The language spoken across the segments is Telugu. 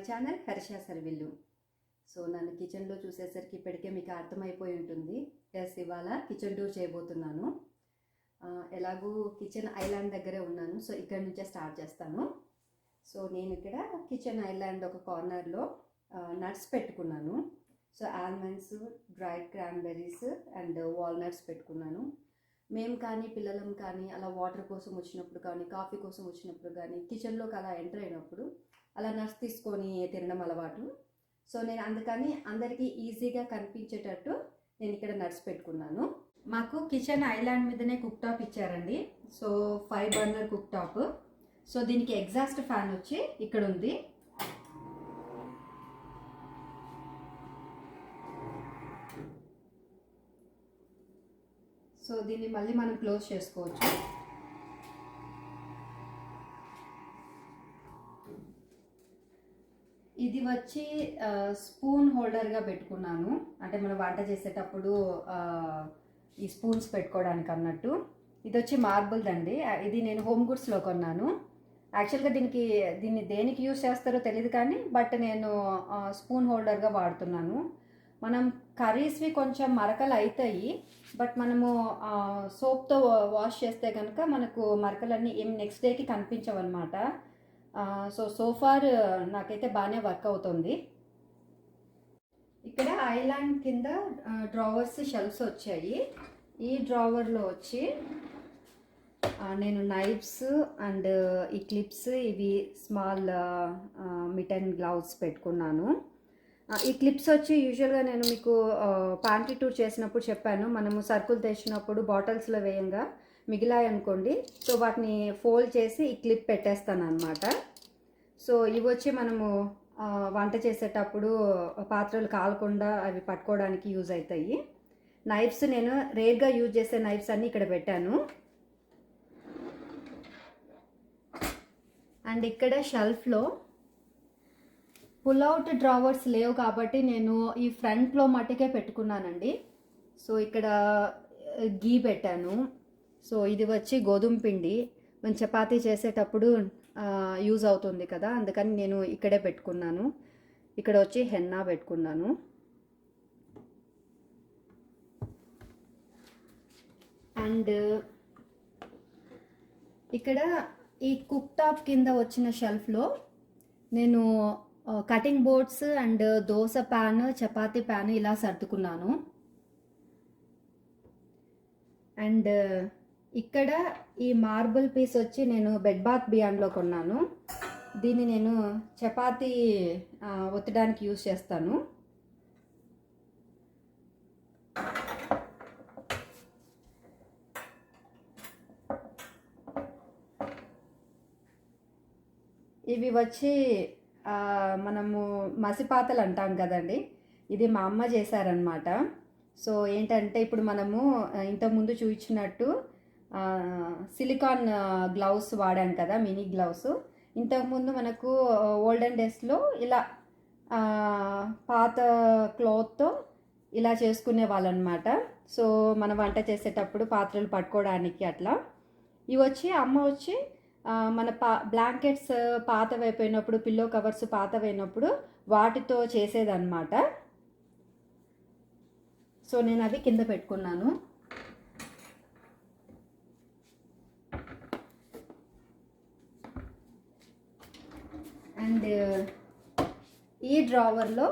ఛానల్ హర్ష సర్విల్లు. సో నన్ను కిచెన్లో చూసేసరికి ఇప్పటికే మీకు అర్థమైపోయి ఉంటుంది. ఎస్, ఇవాళ కిచెన్ టూర్ చేయబోతున్నాను. ఎలాగూ కిచెన్ ఐలాండ్ దగ్గరే ఉన్నాను, సో ఇక్కడ నుంచే స్టార్ట్ చేస్తాను. సో నేను ఇక్కడ కిచెన్ ఐలాండ్ ఒక కార్నర్లో నట్స్ పెట్టుకున్నాను. So almonds, dried cranberries and walnuts పెట్టుకున్నాను. మేము కానీ పిల్లలం కానీ అలా వాటర్ కోసం వచ్చినప్పుడు కానీ కాఫీ కోసం వచ్చినప్పుడు కానీ కిచెన్లోకి అలా ఎంటర్ అయినప్పుడు అలా నట్స్ తీసుకొని తినడం అలవాటు. సో నేను అందుకని అందరికీ ఈజీగా కనిపించేటట్టు నేను ఇక్కడ నట్స్ పెట్టుకున్నాను. మాకు కిచెన్ ఐలాండ్ మీదనే కుక్ టాప్ ఇచ్చారండి. So 5 burner cook top. So దీనికి ఎగ్జాస్ట్ ఫ్యాన్ వచ్చి ఇక్కడ ఉంది. సో దీన్ని మళ్ళీ మనం క్లోజ్ చేసుకోవచ్చు. ఇది వచ్చి స్పూన్ హోల్డర్గా పెట్టుకున్నాను, అంటే మనం వంట చేసేటప్పుడు ఈ స్పూన్స్ పెట్టుకోవడానికి అన్నట్టు. ఇది వచ్చి మార్బుల్ దండి. ఇది నేను హోమ్ గుడ్స్లో కొన్నాను. యాక్చువల్గా దీన్ని దేనికి యూస్ చేస్తారో తెలియదు కానీ బట్ నేను స్పూన్ హోల్డర్గా వాడుతున్నాను. మనం కర్రీస్వి కొంచెం మరకలు అవుతాయి, బట్ మనము సోప్తో వాష్ చేస్తే కనుక మనకు మరకలన్నీ నెక్స్ట్ డేకి కనిపించవన్నమాట. సో ఫార్ నాకైతే బాగానే వర్క్ అవుతుంది. ఇక్కడ ఐలాండ్ కింద డ్రావర్స్, షెల్ఫ్స్ వచ్చాయి. ఈ డ్రావర్లో వచ్చి నేను నైఫ్స్ అండ్ ఈ క్లిప్స్, ఇవి స్మాల్ మిటన్ గ్లౌస్ పెట్టుకున్నాను. ఈ క్లిప్స్ వచ్చి యూజువల్గా నేను మీకు ప్యాంట్రీ టూర్ చేసినప్పుడు చెప్పాను, మనము సరుకులు తెచ్చినప్పుడు బాటిల్స్లో వేయంగా మిగిలాయి అనుకోండి, సో వాటిని ఫోల్డ్ చేసి ఈ క్లిప్ పెట్టేస్తాను అనమాట. సో ఇవి వచ్చి మనము వంట చేసేటప్పుడు పాత్రలు కాలకుండా అవి పట్టుకోవడానికి యూజ్ అవుతాయి. నైఫ్స్ నేను రేర్గా యూజ్ చేసే నైఫ్స్ అన్నీ ఇక్కడ పెట్టాను. అండ్ ఇక్కడ షెల్ఫ్లో పుల్అవుట్ డ్రావర్స్ లేవు కాబట్టి నేను ఈ ఫ్రంట్లో మట్టుకే పెట్టుకున్నానండి. సో ఇక్కడ గీ పెట్టాను. సో ఇది వచ్చి గోధుమ పిండి, మనం చపాతీ చేసేటప్పుడు యూజ్ అవుతుంది కదా, అందుకని నేను ఇక్కడే పెట్టుకున్నాను. ఇక్కడ వచ్చి హెన్నా పెట్టుకున్నాను. అండ్ ఇక్కడ ఈ కుక్ టాప్ కింద వచ్చిన షెల్ఫ్లో నేను cutting boards and dosa pan, chapati pan ఇలా సర్దుకున్నాను. అండ్ ఇక్కడ ఈ మార్బుల్ పీస్ వచ్చి నేను బెడ్ బాత్ బియాండ్లో కొన్నాను. దీన్ని నేను చపాతీ ఒత్తడానికి యూజ్ చేస్తాను. ఇవి వచ్చి మనము మసిపాతలు అంటాం కదండి, ఇది మా అమ్మ చేశారనమాట. సో ఏంటంటే ఇప్పుడు మనము ఇంతకుముందు చూపించినట్టు సిలికాన్ గ్లౌస్ వాడాం కదా, మినీ గ్లౌస్. ఇంతకుముందు మనకు ఓల్డెన్ డేస్లో ఇలా పాత క్లాత్తో ఇలా చేసుకునే వాళ్ళనమాట. సో మనం వంట చేసేటప్పుడు పాత్రలు పట్టుకోవడానికి అట్లా. ఇవి వచ్చి అమ్మ వచ్చి మన బ్లాంకెట్స్ పాతవైపోయినప్పుడు, పిల్లో కవర్స్ పాతవైనప్పుడు వాటితో చేసేదన్నమాట. సో నేను అవి కింద పెట్టుకున్నాను. అండ్ ఈ డ్రావర్లో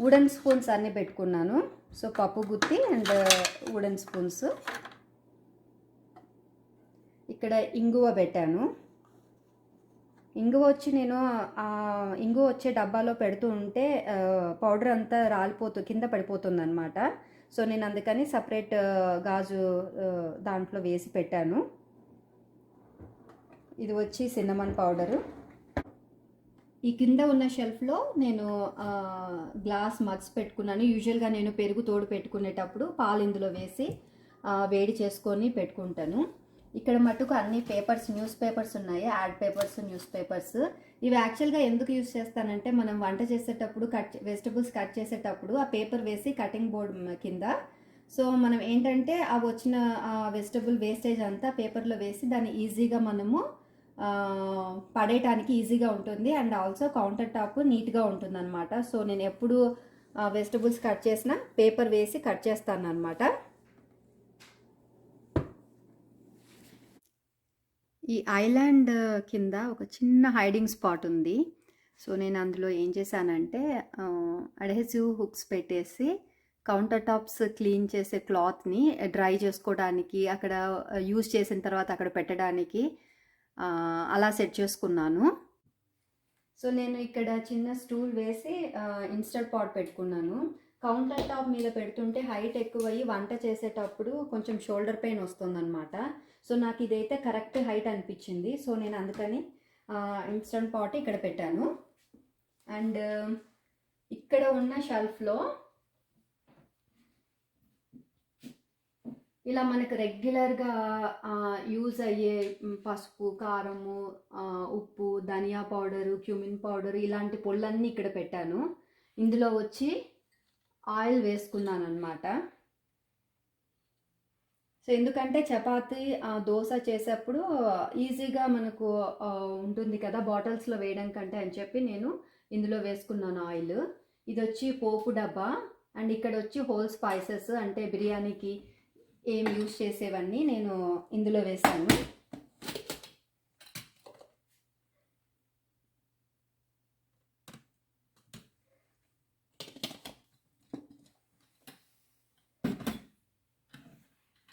వుడెన్ స్పూన్స్ అన్నీ పెట్టుకున్నాను. సో పప్పు గుత్తి అండ్ వుడెన్ స్పూన్స్. ఇక్కడ ఇంగువ పెట్టాను. ఇంగువ వచ్చి నేను ఇంగువ వచ్చే డబ్బాలో పెడుతూ ఉంటే పౌడర్ అంతా కింద పడిపోతుంది అనమాట. సో నేను అందుకని సపరేట్ గాజు దాంట్లో వేసి పెట్టాను. ఇది వచ్చి సిన్నమన్ పౌడరు. ఈ కింద ఉన్న షెల్ఫ్లో నేను గ్లాస్ మగ్స్ పెట్టుకున్నాను. యూజువల్గా నేను పెరుగు తోడు పెట్టుకునేటప్పుడు పాలు ఇందులో వేసి వేడి చేసుకొని పెట్టుకుంటాను. ఇక్కడ మట్టుకు అన్ని పేపర్స్, న్యూస్ పేపర్స్ ఉన్నాయి, యాడ్ పేపర్స్, న్యూస్ పేపర్స్. ఇవి యాక్చువల్గా ఎందుకు యూజ్ చేస్తానంటే మనం వంట చేసేటప్పుడు వెజిటబుల్స్ కట్ చేసేటప్పుడు ఆ పేపర్ వేసి కటింగ్ బోర్డ్ కింద, సో మనం ఏంటంటే ఆ వచ్చిన వెజిటబుల్ వేస్టేజ్ అంతా పేపర్లో వేసి దాన్ని ఈజీగా మనము పడేయటానికి ఈజీగా ఉంటుంది అండ్ ఆల్సో కౌంటర్ టాప్ నీట్గా ఉంటుంది అనమాట. సో నేను ఎప్పుడు వెజిటబుల్స్ కట్ చేసినా పేపర్ వేసి కట్ చేస్తాను అనమాట. ఈ ఐలాండ్ కింద ఒక చిన్న హైడింగ్ స్పాట్ ఉంది. సో నేను అందులో ఏం చేశానంటే అడ్హెసివ్ హుక్స్ పెట్టేసి కౌంటర్ టాప్స్ క్లీన్ చేసే క్లాత్ని డ్రై చేసుకోవడానికి, అక్కడ యూజ్ చేసిన తర్వాత అక్కడ పెట్టడానికి అలా సెట్ చేసుకున్నాను. సో నేను ఇక్కడ చిన్న స్టూల్ వేసి ఇన్స్టంట్ పాట్ పెట్టుకున్నాను. కౌంటర్ టాప్ మీద పెడుతుంటే హైట్ ఎక్కువయ్యి వంట చేసేటప్పుడు కొంచెం షోల్డర్ పెయిన్ వస్తుందన్నమాట. సో నాకు ఇదైతే కరెక్ట్ హైట్ అనిపించింది. సో నేను అందుకని ఇన్స్టంట్ పాట్ ఇక్కడ పెట్టాను. అండ్ ఇక్కడ ఉన్న షెల్ఫ్లో ఇలా మనకు రెగ్యులర్గా యూజ్ అయ్యే పసుపు, కారము, ఉప్పు, ధనియా పౌడరు, క్యూమిన్ పౌడరు ఇలాంటి పొళ్ళన్నీ ఇక్కడ పెట్టాను. ఇందులో వచ్చి ఆయిల్ వేసుకున్నాను అనమాట. సో ఎందుకంటే చపాతీ, దోశ చేసేప్పుడు ఈజీగా మనకు ఉంటుంది కదా బాటిల్స్లో వేయడం కంటే అని చెప్పి నేను ఇందులో వేసుకున్నాను ఆయిల్. ఇది వచ్చి పోపు డబ్బా అండ్ ఇక్కడ వచ్చి హోల్ స్పైసెస్ అంటే బిర్యానీకి ఏం యూజ్ చేసేవన్నీ నేను ఇందులో వేసాను.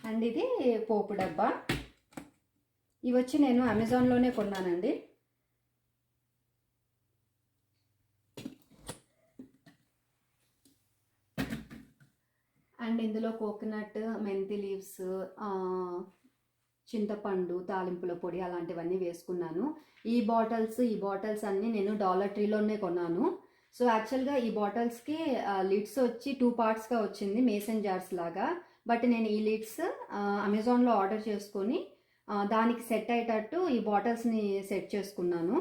అండ్ ఇది పోపు డబ్బా. ఇవి వచ్చి నేను అమెజాన్లోనే కొన్నానండి. అండ్ ఇందులో కోకోనట్, మెంతి లీవ్స్, చింతపండు, తాలింపుల పొడి అలాంటివన్నీ వేసుకున్నాను. ఈ బాటిల్స్ అన్నీ నేను డాలర్ ట్రీలోనే కొన్నాను. సో యాక్చువల్గా ఈ బాటిల్స్కి లిడ్స్ వచ్చి 2 పార్ట్స్గా వచ్చింది, మేసన్ జార్స్ లాగా. బట్ నేను ఈ లిడ్స్ అమెజాన్లో ఆర్డర్ చేసుకొని దానికి సెట్ అయ్యేటట్టు ఈ బాటిల్స్ని సెట్ చేసుకున్నాను.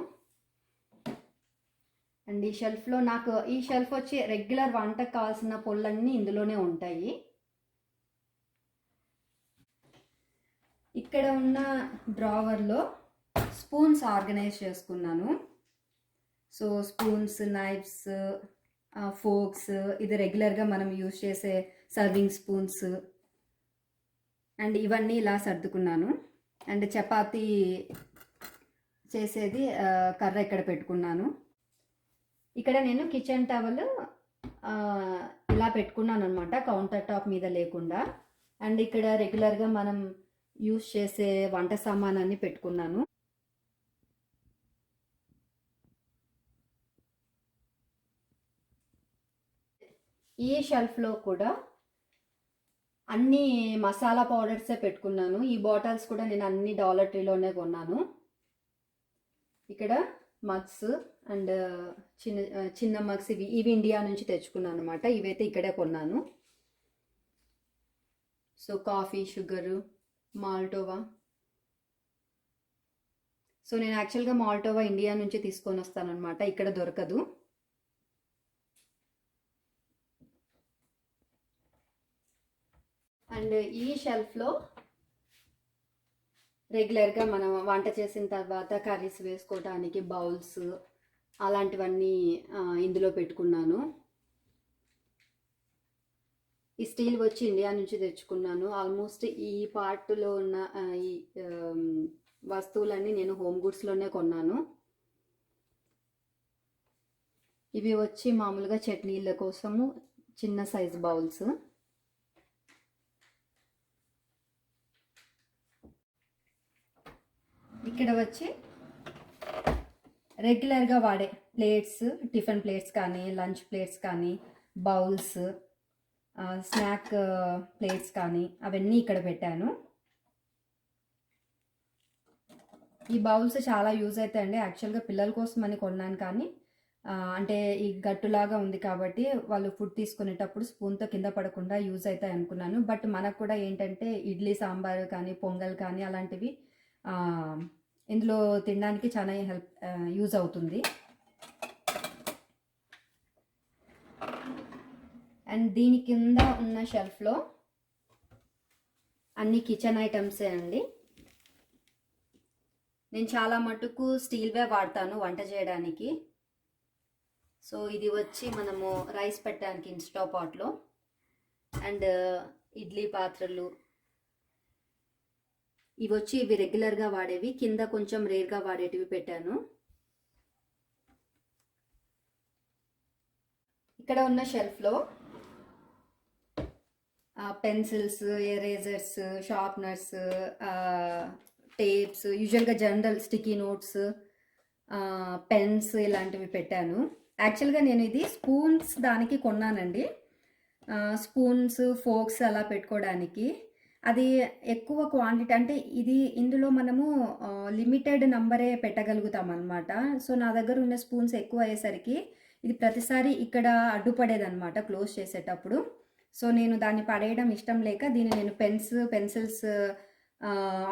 అండ్ ఈ షెల్ఫ్లో నాకు ఈ షెల్ఫ్ వచ్చి రెగ్యులర్ వంటకు కావాల్సిన పొళ్ళన్నీ ఇందులోనే ఉంటాయి. ఇక్కడ ఉన్న డ్రావర్లో స్పూన్స్ ఆర్గనైజ్ చేసుకున్నాను. సో స్పూన్స్, నైఫ్స్, ఫోక్స్, ఇది రెగ్యులర్గా మనం యూజ్ చేసే సర్వింగ్ స్పూన్స్ అండ్ ఇవన్నీ ఇలా సర్దుకున్నాను. అండ్ చపాతీ చేసేది కర్ర ఇక్కడ పెట్టుకున్నాను. ఇక్కడ నేను కిచెన్ టవల్ ఇలా పెట్టుకున్నాను అనమాట, కౌంటర్ టాప్ మీద లేకుండా. అండ్ ఇక్కడ రెగ్యులర్గా మనం యూజ్ చేసే వంట సామానాన్ని పెట్టుకున్నాను. ఈ షెల్ఫ్లో కూడా అన్ని మసాలా పౌడర్సే పెట్టుకున్నాను. ఈ బాటిల్స్ కూడా నేను అన్ని డాలర్ ట్రీలోనే కొన్నాను. ఇక్కడ మగ్స్ అండ్ చిన్న మగ్స్ ఇవి ఇండియా నుంచి తెచ్చుకున్నాను అనమాట. ఇవైతే ఇక్కడే కొన్నాను. So coffee, sugar, Maltova. So నేను యాక్చువల్గా మాల్టోవా ఇండియా నుంచి తీసుకొని వస్తాను అనమాట, ఇక్కడ దొరకదు. అండ్ ఈ షెల్ఫ్లో రెగ్యులర్గా మనం వంట చేసిన తర్వాత కర్రీస్ వేసుకోవడానికి బౌల్స్ అలాంటివన్నీ ఇందులో పెట్టుకున్నాను. ఈ స్టీల్ వచ్చి ఇండియా నుంచి తెచ్చుకున్నాను. ఆల్మోస్ట్ ఈ పార్ట్లో ఉన్న ఈ వస్తువులన్నీ నేను హోమ్ గుడ్స్లోనే కొన్నాను. ఇవి వచ్చి మామూలుగా చట్నీల కోసము చిన్న సైజ్ బౌల్స్. ఇక్కడ వచ్చి రెగ్యులర్గా వాడే ప్లేట్స్, టిఫిన్ ప్లేట్స్ కానీ, లంచ్ ప్లేట్స్ కానీ, బౌల్స్, స్నాక్ ప్లేట్స్ కానీ అవన్నీ ఇక్కడ పెట్టాను. ఈ బౌల్స్ చాలా యూజ్ అవుతాయండి. యాక్చువల్గా పిల్లల కోసం అని కొన్నాను, కానీ అంటే ఈ గట్టులాగా ఉంది కాబట్టి వాళ్ళు ఫుడ్ తీసుకునేటప్పుడు స్పూన్తో కింద పడకుండా యూజ్ అవుతాయి అనుకున్నాను. బట్ మనకు కూడా ఏంటంటే ఇడ్లీ సాంబార్ కానీ, పొంగల్ కానీ అలాంటివి ఇందులో తినడానికి చాలా యూజ్ అవుతుంది. అండ్ దీని కింద ఉన్న షెల్ఫ్లో అన్ని కిచెన్ ఐటమ్సే అండి. నేను చాలా మటుకు స్టీల్వే వాడతాను వంట చేయడానికి. సో ఇది వచ్చి మనము రైస్ పెట్టడానికి ఇన్స్టా పాట్లో. అండ్ ఇడ్లీ పాత్రలు ఇవి వచ్చి ఇవి రెగ్యులర్గా వాడేవి, కింద కొంచెం రేర్గా వాడేటివి పెట్టాను. ఇక్కడ ఉన్న షెల్ఫ్లో పెన్సిల్స్, ఎరేజర్స్, షార్ప్నర్స్, టేప్స్, యూజువల్గా జనరల్ స్టిక్కీ నోట్స్, పెన్స్ ఇలాంటివి పెట్టాను. యాక్చువల్గా నేను ఇది స్పూన్స్ దానికి కొన్నానండి, స్పూన్స్ ఫోక్స్ అలా పెట్టుకోవడానికి. అది ఎక్కువ క్వాంటిటీ, అంటే ఇందులో మనము లిమిటెడ్ నంబరే పెట్టగలుగుతాం అన్నమాట. సో నా దగ్గర ఉన్న స్పూన్స్ ఎక్కువ అయ్యేసరికి ఇది ప్రతిసారి ఇక్కడ అడ్డుపడేదన్నమాట క్లోజ్ చేసేటప్పుడు. సో నేను దాన్ని పడేయడం ఇష్టం లేక దీన్ని నేను పెన్సిల్స్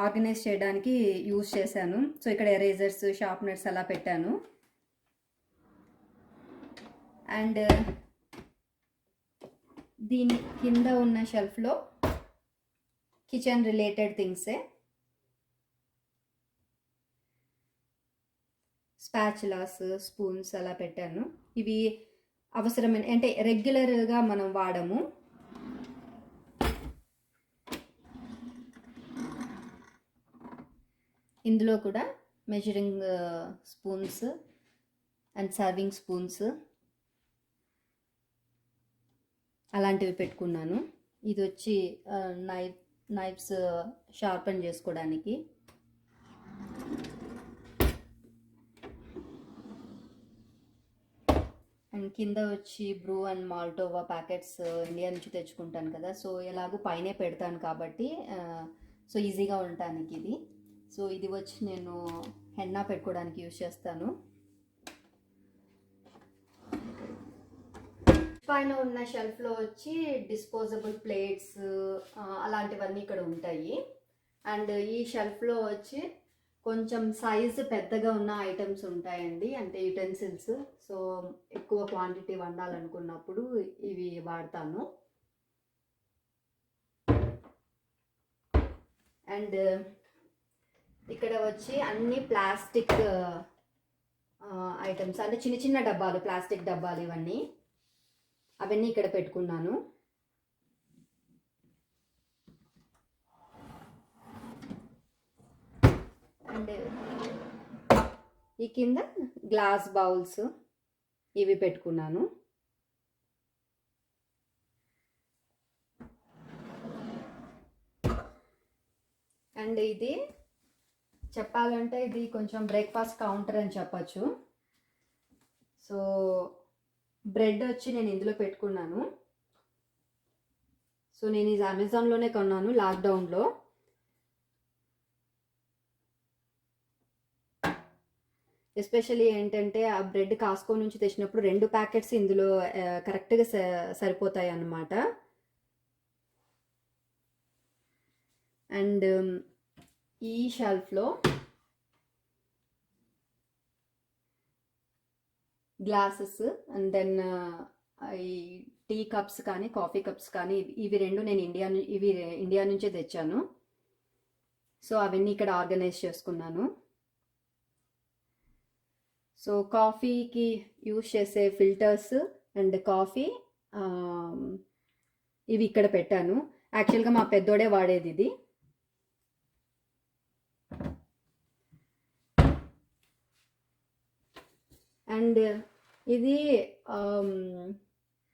ఆర్గనైజ్ చేయడానికి యూజ్ చేశాను. సో ఇక్కడ ఎరేజర్స్, షార్ప్నర్స్ అలా పెట్టాను. అండ్ దీని కింద ఉన్న షెల్ఫ్లో కిచెన్ రిలేటెడ్ థింగ్సే, స్పాచులాస్, స్పూన్స్ అలా పెట్టాను. ఇవి అవసరమైన, అంటే రెగ్యులర్గా మనం వాడము. ఇందులో కూడా measuring spoons and serving spoons అలాంటివి పెట్టుకున్నాను. ఇది వచ్చి నైఫ్స్ షార్పన్ చేసుకోవడానికి. అండ్ కింద వచ్చి Bru and Maltova packets India నుంచి తెచ్చుకుంటాను కదా, సో ఎలాగో పైనే పెడతాను కాబట్టి సో ఈజీగా ఉండటానికి ఇది. సో ఇది వచ్చి నేను హెన్నా పెట్టుకోవడానికి యూజ్ చేస్తాను. పైన ఉన్న షెల్ఫ్లో వచ్చి డిస్పోజబుల్ ప్లేట్స్ అలాంటివన్నీ ఇక్కడ ఉంటాయి. అండ్ ఈ షెల్ఫ్లో వచ్చి కొంచెం సైజు పెద్దగా ఉన్న ఐటమ్స్ ఉంటాయండి, అంటే యుటెన్సిల్స్. సో ఎక్కువ క్వాంటిటీ వండాలనుకున్నప్పుడు ఇవి వాడతాను. అండ్ ఇక్కడ వచ్చి అన్ని ప్లాస్టిక్ ఐటమ్స్, అంటే చిన్న చిన్న డబ్బాలు, ప్లాస్టిక్ డబ్బాలు ఇవన్నీ, అవన్నీ ఇక్కడ పెట్టుకున్నాను. అండ్ ఈ కింద గ్లాస్ బౌల్స్ ఇవి పెట్టుకున్నాను. అండ్ ఇది చెప్పాలంటే ఇది కొంచెం బ్రేక్ఫాస్ట్ కౌంటర్ అని చెప్పచ్చు. సో బ్రెడ్ వచ్చి నేను ఇందులో పెట్టుకున్నాను. సో నేను ఇది అమెజాన్లోనే కొన్నాను లాక్డౌన్లో. ఎస్పెషల్లీ ఏంటంటే ఆ బ్రెడ్ కాస్కో నుంచి తెచ్చినప్పుడు 2 ప్యాకెట్స్ ఇందులో కరెక్ట్గా సరిపోతాయి అన్నమాట. అండ్ ఈ షెల్ఫ్లో గ్లాసెస్ అండ్ దెన్ ఈ టీ కప్స్ కానీ కాఫీ కప్స్ కానీ ఇవి 2 నేను ఇండియా నుంచే తెచ్చాను. సో అవన్నీ ఇక్కడ ఆర్గనైజ్ చేసుకున్నాను. సో కాఫీకి యూజ్ చేసే ఫిల్టర్స్ అండ్ కాఫీ ఇవి ఇక్కడ పెట్టాను. యాక్చువల్గా మా పెద్దోడే వాడేది ఇది. అండ్ ఇది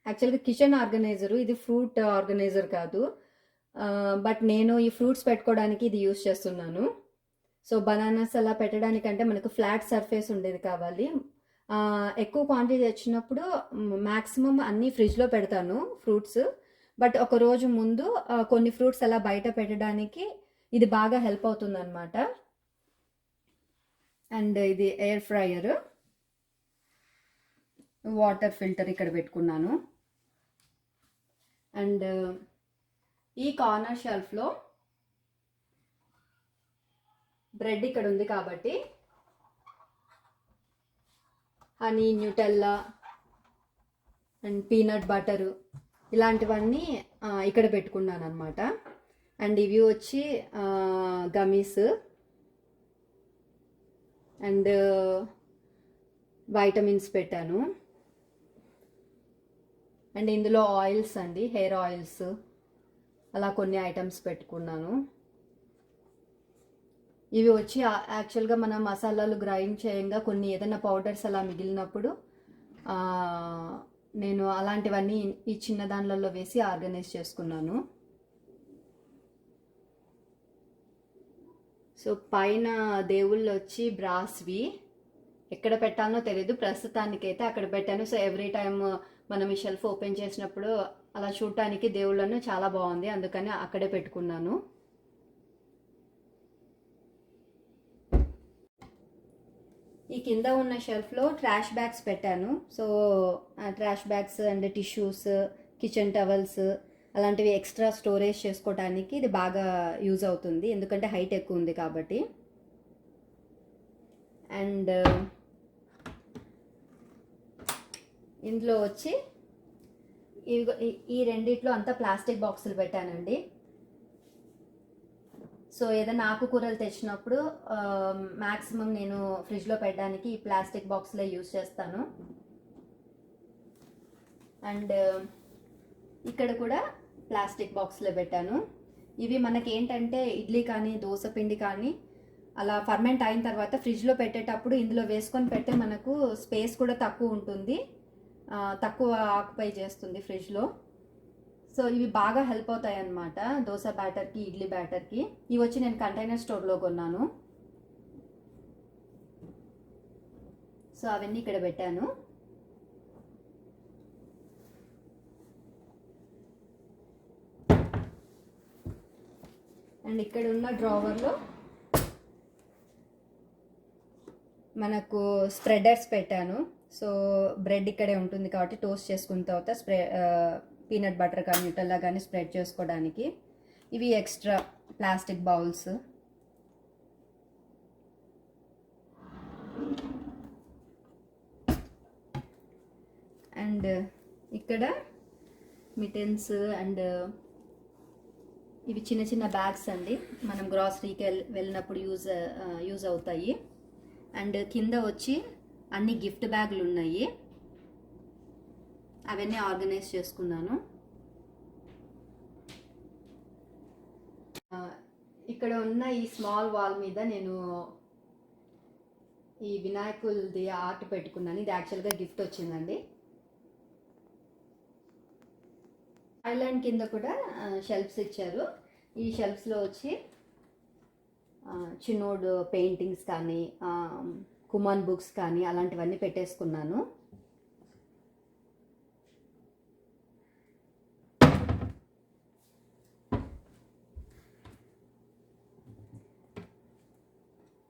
యాక్చువల్గా కిచెన్ ఆర్గనైజరు, ఇది ఫ్రూట్ ఆర్గనైజర్ కాదు. బట్ నేను ఈ ఫ్రూట్స్ పెట్టుకోవడానికి ఇది యూజ్ చేస్తున్నాను. సో బనానాస్ అలా పెట్టడానికంటే మనకు ఫ్లాట్ సర్ఫేస్ ఉండేది కావాలి. ఎక్కువ క్వాంటిటీ తెచ్చినప్పుడు మ్యాక్సిమం అన్నీ ఫ్రిడ్జ్లో పెడతాను ఫ్రూట్స్. బట్ ఒక రోజు ముందు కొన్ని ఫ్రూట్స్ అలా బయట పెట్టడానికి ఇది బాగా హెల్ప్ అవుతుంది అనమాట. అండ్ ఇది ఎయిర్ ఫ్రైయర్, వాటర్ ఫిల్టర్ ఇక్కడ పెట్టుకున్నాను. అండ్ ఈ కార్నర్ షెల్ఫ్లో బ్రెడ్ ఇక్కడ ఉంది కాబట్టి honey, Nutella and peanut butter ఇలాంటివన్నీ ఇక్కడ పెట్టుకున్నాను అనమాట. అండ్ ఇవి వచ్చి గమీస్. అండ్ వైటమిన్స్ పెట్టాను. అండ్ ఇందులో ఆయిల్స్ అండి, హెయిర్ ఆయిల్స్ అలా కొన్ని ఐటమ్స్ పెట్టుకున్నాను. ఇవి వచ్చి యాక్చువల్గా మనం మసాలాలు గ్రైండ్ చేయంగా కొన్ని ఏదైనా పౌడర్స్ అలా మిగిలినప్పుడు నేను అలాంటివన్నీ ఈ చిన్న దానిలలో వేసి ఆర్గనైజ్ చేసుకున్నాను. సో పైన దేవుళ్ళు వచ్చి బ్రాస్వి, ఎక్కడ పెట్టానో తెలీదు, ప్రస్తుతానికైతే అక్కడ పెట్టాను. సో ఎవ్రీ టైమ్ మనం ఈ షెల్ఫ్ ఓపెన్ చేసినప్పుడు అలా చూడటానికి దేవుళ్ళను చాలా బాగుంది, అందుకని అక్కడే పెట్టుకున్నాను. ఈ కింద ఉన్న షెల్ఫ్లో ట్రాష్ బ్యాగ్స్ పెట్టాను. So trash bags and tissues, kitchen towels అలాంటివి ఎక్స్ట్రా స్టోరేజ్ చేసుకోవడానికి ఇది బాగా యూజ్ అవుతుంది, ఎందుకంటే హైట్ ఎక్కువ ఉంది కాబట్టి. అండ్ ఇందులో వచ్చి ఈ రెండిట్లో అంతా ప్లాస్టిక్ బాక్సులు పెట్టానండి. సో ఏదైనా ఆకుకూరలు తెచ్చినప్పుడు మ్యాక్సిమం నేను ఫ్రిడ్జ్లో పెట్టడానికి ఈ ప్లాస్టిక్ బాక్స్లే యూజ్ చేస్తాను. అండ్ ఇక్కడ కూడా ప్లాస్టిక్ బాక్స్లో పెట్టాను. ఇవి మనకి ఏంటంటే ఇడ్లీ కానీ దోశ పిండి కానీ అలా ఫర్మెంట్ అయిన తర్వాత ఫ్రిడ్జ్లో పెట్టేటప్పుడు ఇందులో వేసుకొని పెడితే మనకు స్పేస్ కూడా తక్కువ ఉంటుంది, తక్కువ ఆక్యుపై చేస్తుంది ఫ్రిడ్జ్లో. సో ఇవి బాగా హెల్ప్ అవుతాయి అన్నమాట దోశ బ్యాటర్కి, ఇడ్లీ బ్యాటర్కి. ఇవి వచ్చి నేను కంటైనర్ స్టోర్లో కొన్నాను. సో అవన్నీ ఇక్కడ పెట్టాను. అండ్ ఇక్కడ ఉన్న డ్రావర్లో మనకు స్ప్రెడర్స్ పెట్టాను. సో బ్రెడ్ ఇక్కడే ఉంటుంది కాబట్టి టోస్ట్ చేసుకున్న తర్వాత పీనట్ బటర్ కానీ న్యూటెల్లా కానీ స్ప్రెడ్ చేసుకోవడానికి. ఇవి ఎక్స్ట్రా ప్లాస్టిక్ బౌల్స్. అండ్ ఇక్కడ మిటెన్స్ అండ్ ఇవి చిన్న చిన్న బ్యాగ్స్ అండి, మనం గ్రాసరీకి వెళ్ళినప్పుడు యూజ్ అవుతాయి. అండ్ కింద వచ్చి అన్ని గిఫ్ట్ బ్యాగులు ఉన్నాయి, అవన్నీ ఆర్గనైజ్ చేసుకున్నాను. ఇక్కడ ఉన్న ఈ స్మాల్ వాల్ మీద నేను ఈ వినాయకులది ఆర్ట్ పెట్టుకున్నాను. ఇది యాక్చువల్గా గిఫ్ట్ వచ్చిందండి. ఐలాండ్ కింద కూడా షెల్ఫ్స్ ఇచ్చారు. ఈ షెల్ఫ్స్లో వచ్చి చిన్నోడు పెయింటింగ్స్ కానీ కుమాన్ బుక్స్ కానీ అలాంటివన్నీ పెట్టేసుకున్నాను.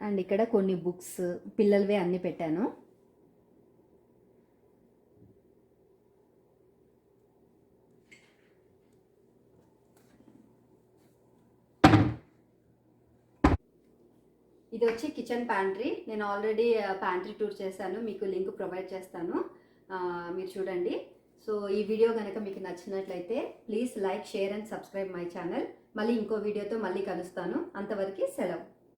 అండ్ ఇక్కడ కొన్ని బుక్స్ పిల్లలవే అన్నీ పెట్టాను. ఇది వచ్చి కిచెన్ ప్యాంట్రీ. నేను ఆల్రెడీ ప్యాంట్రీ టూర్ చేశాను, మీకు లింక్ ప్రొవైడ్ చేస్తాను, మీరు చూడండి. సో ఈ వీడియో కనుక మీకు నచ్చినట్లయితే please like, share and subscribe my channel. మళ్ళీ ఇంకో వీడియోతో మళ్ళీ కలుస్తాను. అంతవరకు సెలవు.